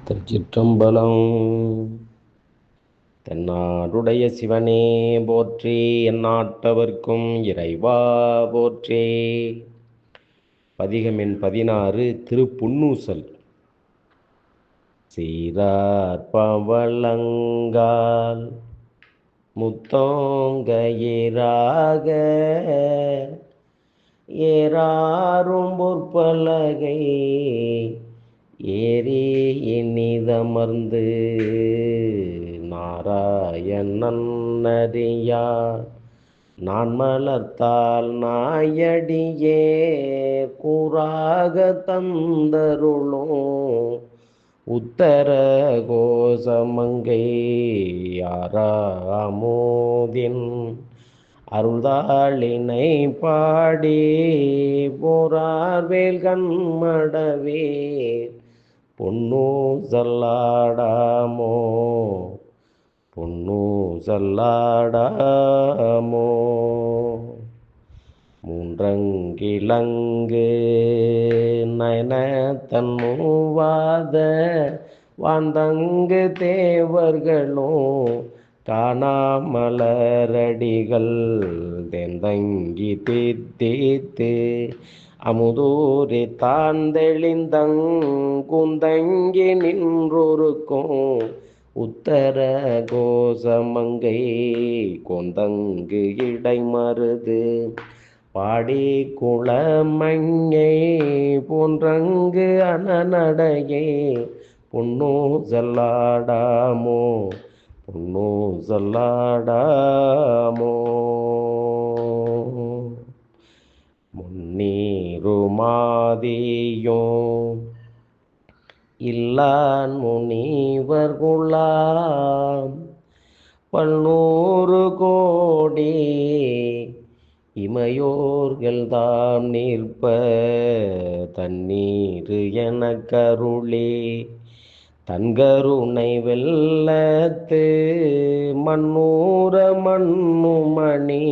திருச்சிற்றம்பலம். தென்னாடுடைய சிவனே போற்றி, எந்நாட்டவர்க்கும் இறைவா போற்றி. பதிகமெண் 16. திருப்புன்னூசல். சீரார் பவளங்கால் முத்தோங்க ஏறாக ஏறாரும் பொற்பலகை ஏறி இனிதமர்ந்து நாராயணன் அறியார் நான் மலர்த்தால் நாயடியே கூறாக தந்தருளும் உத்தர கோசமங்கை யாராமோதின் அருள்தாளினை பாடி போரார்வேல் கண்மடவே பொன்னூசல்லாடாமோ பொன்னூசல்லாடாமோ. மூன்றங்கிழங்கு நயனத்தன் மூவாத வாந்தங்கு தேவர்களும் காணாமலரடிகள் தெந்தங்கி தீத்தீத்து அமுதூரி தாந்தெளிந்தங் குந்தங்கி நின்றொருக்கும் உத்தர கோசமங்கை கொந்தங்கு இடைமருது பாடி குளமங்கை போன்றங்கு அனநடையே பொன்னூசல்லாடாமோ பொன்னூசல்லாடாமோ. முன்னீருமாதியோ இல்லான் முனிவர் குலாம் பல்நூறு கோடி இமையோர்கள் தாம் நிற்ப தண்ணீர் என கருளே தன்கருணை வெள்ளத்து மண்ணூர மண்ணுமணி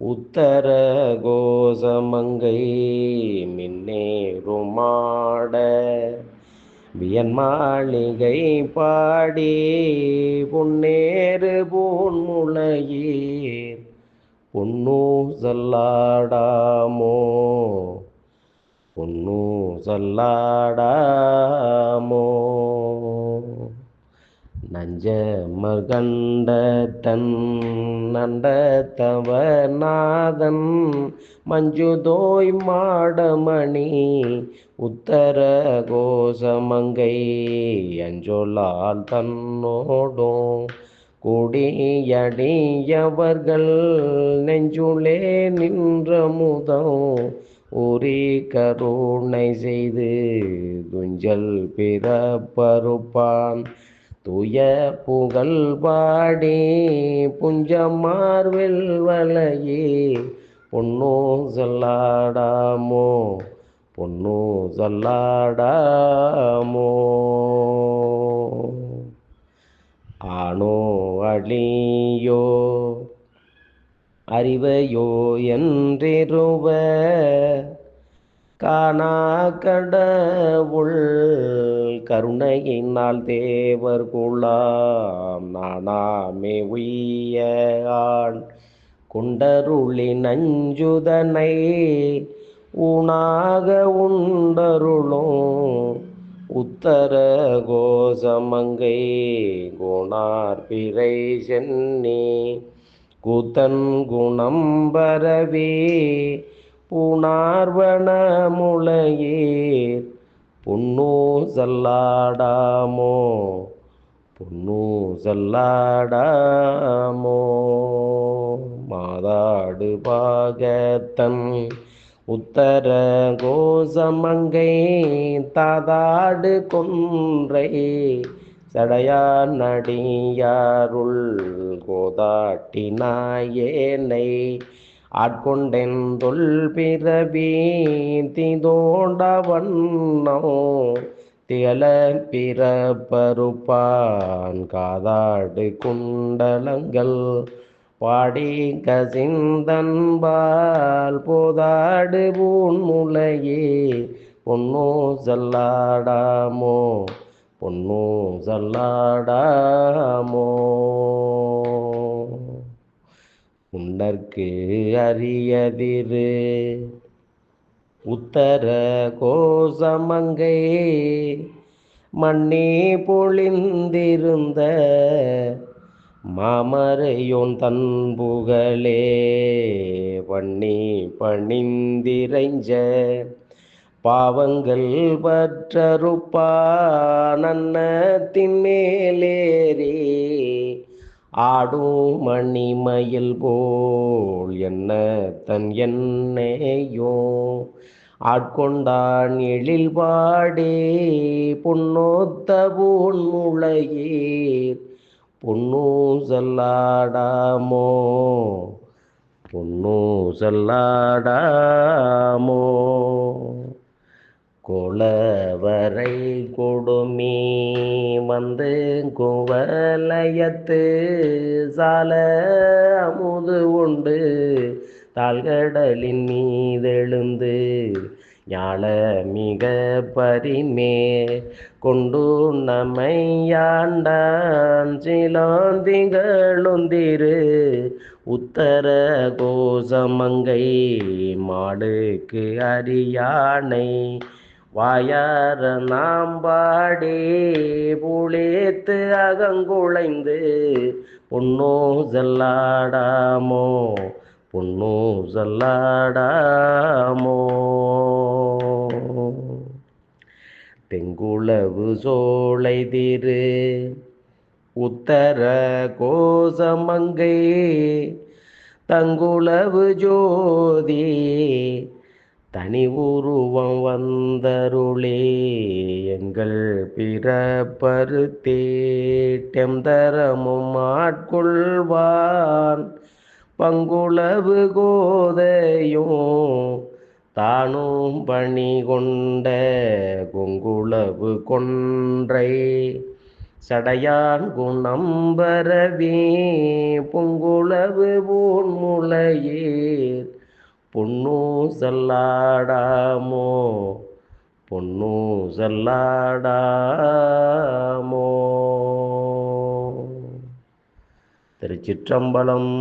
உத்தர கோசமங்கை மின்னேறுமாட வியன் மாளிகை பாடி பொன்னேறு பூன்முளையீர் பொன்னூசல்லாடாமோ பொன்னூசல்லாடாமோ. நஞ்சமர்கண்டத்தன் நண்டத்தவநாதன் மஞ்சுதோய் மாடமணி உத்தர கோசமங்கை அஞ்சொலால் தன்னோடும் கூடியடியவர்கள் நெஞ்சுளே நின்றமுதம் உரி கருணை செய்து துஞ்சல் பிறப்பருப்பான் தூய புகழ் பாடி புஞ்சமார் வெல்வலையே பொன்னூசல்லாடாமோ பொன்னூசல்லாடாமோ. ஆனோ அழியோ அறிவையோ என்றிருவ காணா கடவுள் கருணையினால் தேவர் குலாம் நானாமே உய்ய ஆண் கொண்டருளி நஞ்சுதனை ஊனாக உண்டருளும் உத்தர கோசமங்கை கோணார் பிறை சென்னி கூத்தன் குணம் பரவி பூணார்வன முளையீர் பொன்னூசல்லாடாமோ பொன்னூசல்லாடாமோ. மாதாடு பாகத்தன் உத்தர கோசமங்கை தாதாடு கொன்றை சடையார் நடியாருள் கோதாட்டி நாயேனை ஆட்கொண்டென் தொல் பிறவி தீதோண்ட வண்ணோ திகழ பிறப்பருப்பான் காதாடு குண்டலங்கள் பாடி கசிந்தன்பால் போதாடு பூன்முலையே பொன்னூசல்லாடாமோ பொன்னு சல்லாடாமோ. உன்னற்கு அரியதிரு உத்தர கோசமங்கை மண்ணே பொழிந்திருந்த மாமரையோன் தன் புகழே பண்ணி பணிந்திரைஞ்ச பாவங்கள் பற்றறுப்பான் அன்னத்தின் மேலேறி ஆடும் மணிமயில் போல் என்ன தன் என்னையோ ஆட்கொண்டான் எழில் பாடே பொன்னொத்த பூன்முளையீர் பொன்னு சல்லாடாமோ. பொன்னு சல்லாடாமோ. கோலவரை கொடுமீ வந்து குவலயத்து சால அமுது உண்டு தாழ்கடலின் மீதெழுந்து ஞாழ மிக பரிமே கொண்டு நம்மையாண்டான் சிலாந்திகளுந்திரு உத்தர கோசமங்கை மாடுக்கு அரியானை வாயார நாம் பாடி புளித்து அகங்குழைந்து பொன்னோ சல்லாடாமோ. பொன்னோ சல்லாடாமோ. தெங்குளவு சோலை திரு உத்தர கோசமங்கை தங்குளவு ஜோதி தனி உருவம் வந்தருளே எங்கள் பிறப்பருத்தேட்டம் தரமும் ஆட்கொள்வான் பங்குளவு கோதையும் தானும் பணி கொண்ட கொங்குளவு கொன்றை சடையான் குணம்பரவே பொங்குளவு பூன்முளையீர் பொன்னு சல்லாடாமோ. பொன்னு சல்லாடாமோ. திருச்சிற்றம்பலம்.